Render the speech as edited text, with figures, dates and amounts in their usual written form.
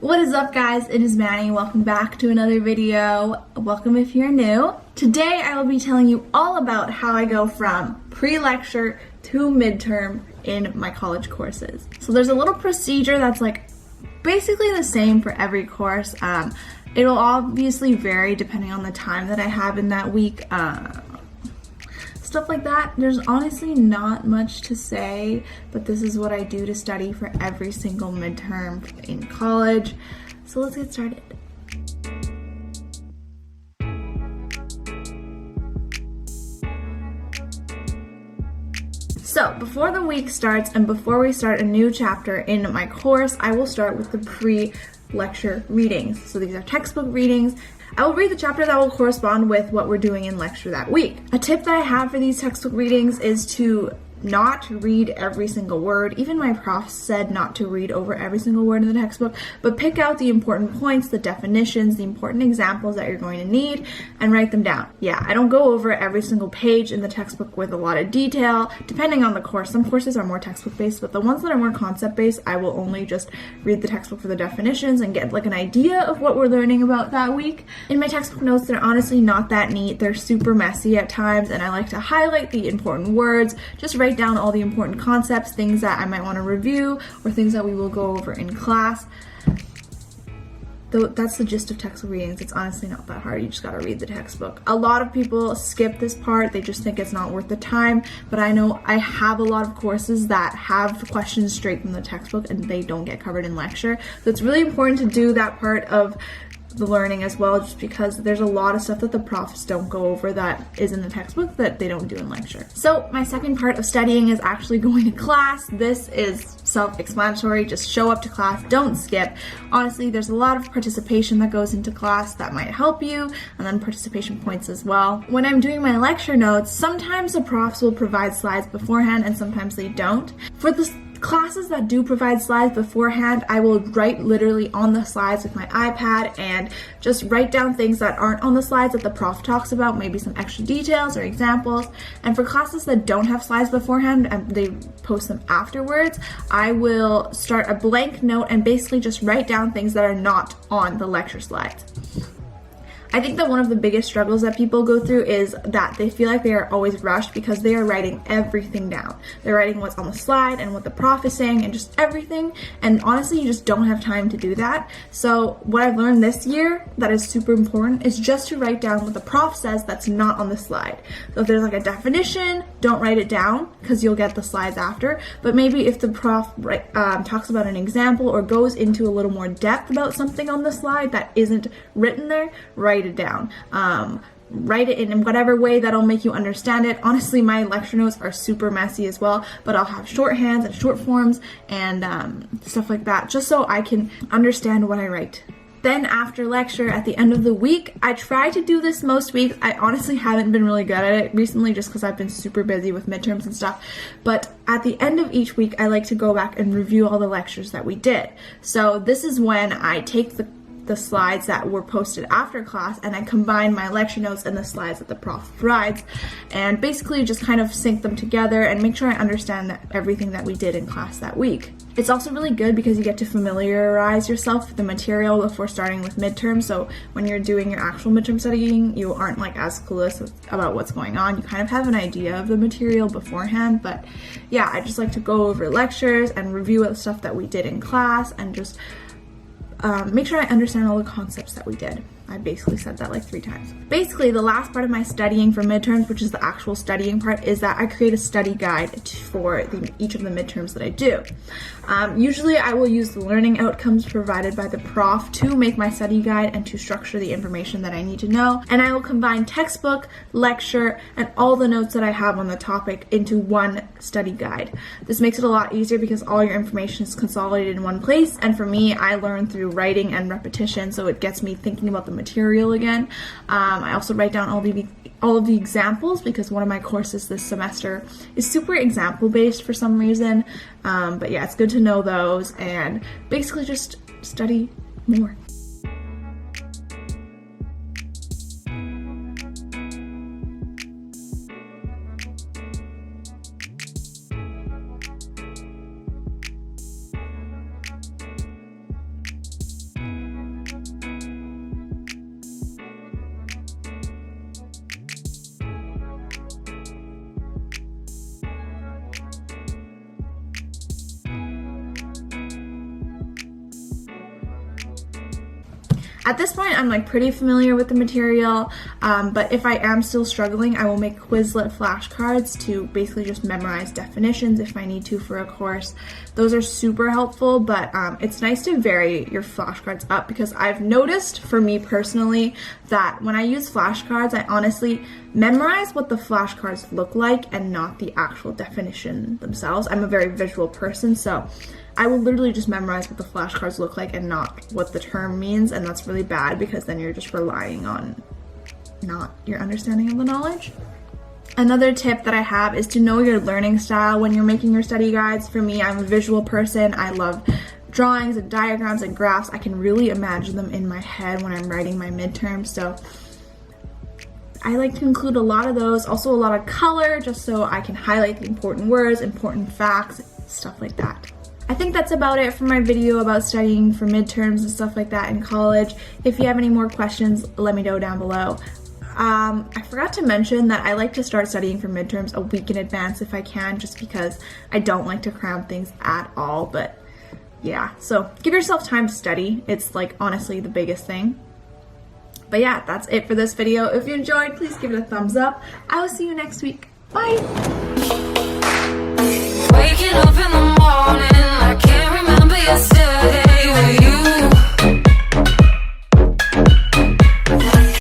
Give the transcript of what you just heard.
What is up, guys? It is Manny. Welcome back to another video. Welcome if you're new. Today I will be telling you all about how I go from pre-lecture to midterm in my college courses. So there's a little procedure that's like basically the same for every course. It will obviously vary depending on the time that I have in that week. Stuff like that. There's honestly not much to say, but this is what I do to study for every single midterm in college. So let's get started. So before the week starts and before we start a new chapter in my course, I will start with the pre-lecture readings. So these are textbook readings. I will read the chapter that will correspond with what we're doing in lecture that week. A tip that I have for these textbook readings is to not read every single word. Even my prof said not to read over every single word in the textbook, but pick out the important points, the definitions, the important examples that you're going to need, and write them down. Yeah, I don't go over every single page in the textbook with a lot of detail, depending on the course. Some courses are more textbook-based, but the ones that are more concept-based, I will only just read the textbook for the definitions and get like an idea of what we're learning about that week. In my textbook notes, they're honestly not that neat. They're super messy at times, and I like to highlight the important words, just write down all the important concepts, things that I might want to review, or things that we will go over in class. Though that's the gist of textbook readings. It's honestly not that hard. You just gotta read the textbook. A lot of people skip this part. They just think it's not worth the time, but I know I have a lot of courses that have questions straight from the textbook and they don't get covered in lecture. So it's really important to do that part of the learning as well, just because there's a lot of stuff that the profs don't go over that is in the textbook that they don't do in lecture. So my second part of studying is actually going to class. This is self-explanatory. Just show up to class, don't skip. Honestly, there's a lot of participation that goes into class that might help you, and then participation points as well. When I'm doing my lecture notes, sometimes the profs will provide slides beforehand and sometimes they don't. For the classes that do provide slides beforehand, I will write literally on the slides with my iPad and just write down things that aren't on the slides that the prof talks about, maybe some extra details or examples. And for classes that don't have slides beforehand and they post them afterwards, I will start a blank note and basically just write down things that are not on the lecture slides. I think that one of the biggest struggles that people go through is that they feel like they are always rushed because they are writing everything down. They're writing what's on the slide and what the prof is saying and just everything. And honestly, you just don't have time to do that. So what I've learned this year that is super important is just to write down what the prof says that's not on the slide. So if there's like a definition, don't write it down because you'll get the slides after. But maybe if the prof talks about an example or goes into a little more depth about something on the slide that isn't written there, write it down. Write it in whatever way that'll make you understand it. Honestly, my lecture notes are super messy as well, but I'll have shorthands and short forms and stuff like that, just so I can understand what I write. Then after lecture, at the end of the week, I try to do this most weeks. I honestly haven't been really good at it recently just because I've been super busy with midterms and stuff. But at the end of each week, I like to go back and review all the lectures that we did. So this is when I take the slides that were posted after class and I combine my lecture notes and the slides that the prof provides and basically just kind of sync them together and make sure I understand everything that we did in class that week. It's also really good because you get to familiarize yourself with the material before starting with midterm. So when you're doing your actual midterm studying, you aren't like as clueless about what's going on. You kind of have an idea of the material beforehand. But yeah, I just like to go over lectures and review the stuff that we did in class and just make sure I understand all the concepts that we did. I basically said that like 3 times. Basically, the last part of my studying for midterms, which is the actual studying part, is that I create a study guide for each of the midterms that I do. Usually I will use the learning outcomes provided by the prof to make my study guide and to structure the information that I need to know. And I will combine textbook, lecture, and all the notes that I have on the topic into one study guide. This makes it a lot easier because all your information is consolidated in one place. And for me, I learn through writing and repetition, so it gets me thinking about the material again. I also write down all of the examples because one of my courses this semester is super example based for some reason. But yeah, it's good to know those and basically just study more. At this point, I'm like pretty familiar with the material, but if I am still struggling, I will make Quizlet flashcards to basically just memorize definitions if I need to for a course. Those are super helpful, but it's nice to vary your flashcards up because I've noticed for me personally that when I use flashcards, I honestly memorize what the flashcards look like and not the actual definition themselves. I'm a very visual person, so I will literally just memorize what the flashcards look like and not what the term means, and that's really bad because then you're just relying on not your understanding of the knowledge. Another tip that I have is to know your learning style when you're making your study guides. For me, I'm a visual person. I love drawings and diagrams and graphs. I can really imagine them in my head when I'm writing my midterms, so I like to include a lot of those. Also a lot of color, just so I can highlight the important words, important facts, stuff like that. I think that's about it for my video about studying for midterms and stuff like that in college. If you have any more questions, let me know down below. I forgot to mention that I like to start studying for midterms a week in advance if I can, just because I don't like to cram things at all, but yeah. So give yourself time to study. It's like honestly the biggest thing. But yeah, that's it for this video. If you enjoyed, please give it a thumbs up. I will see you next week. Bye! Waking up in the